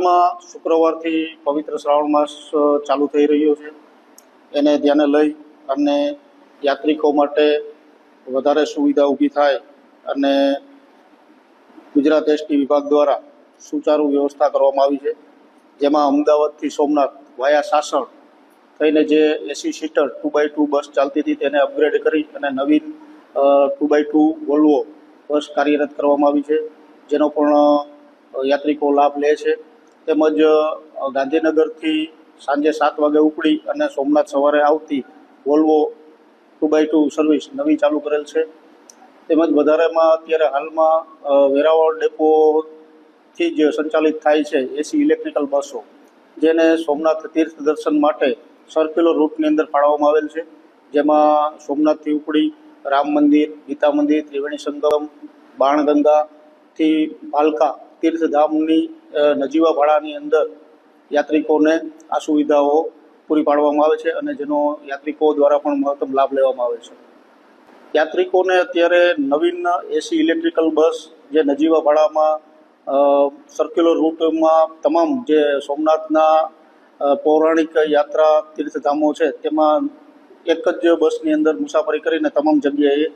વિસ્તારમાં શુક્રવારથી પવિત્ર શ્રાવણ માસ ચાલુ થઈ રહ્યો છે. એને ધ્યાને લઈ અને યાત્રિકો માટે વધારે સુવિધા ઊભી થાય અને ગુજરાત એસટી વિભાગ દ્વારા સુચારુ વ્યવસ્થા કરવામાં આવી છે, જેમાં અમદાવાદથી સોમનાથ વાયા સાસણ થઈને જે એસી સીટર 2x2 બસ ચાલતી હતી તેને અપગ્રેડ કરી અને નવીન 2x2 વોલ્વો બસ કાર્યરત કરવામાં આવી છે, જેનો પણ યાત્રિકો લાભ લે છે. તેમજ ગાંધીનગરથી સાંજે 7 વાગે ઉપડી અને સોમનાથ સવારે આવતી વોલ્વો 2x2 સર્વિસ નવી ચાલુ કરેલ છે. તેમજ વધારેમાં અત્યારે હાલમાં વેરાવળ ડેપોથી જ સંચાલિત થાય છે એસી ઇલેક્ટ્રિકલ બસો, જેને સોમનાથ તીર્થ દર્શન માટે સર્ક્યુલર રૂટની અંદર ફાળવવામાં આવેલ છે, જેમાં સોમનાથથી ઉપડી રામ મંદિર, ગીતા મંદિર, ત્રિવેણી સંગમ, બાણગંગાથી ભાલકા તીર્થધામની નજીવા ભાડાની અંદર યાત્રિકોને આ સુવિધાઓ પૂરી પાડવામાં આવે છે અને જેનો યાત્રિકો દ્વારા પણ મહત્તમ લાભ લેવામાં આવે છે. યાત્રિકોને અત્યારે નવીન એસી ઇલેક્ટ્રિકલ બસ જે નજીવા ભાડામાં સર્ક્યુલર રૂટમાં તમામ જે સોમનાથના પૌરાણિક યાત્રા તીર્થધામો છે તેમાં એક જ બસની અંદર મુસાફરી કરીને તમામ જગ્યાએ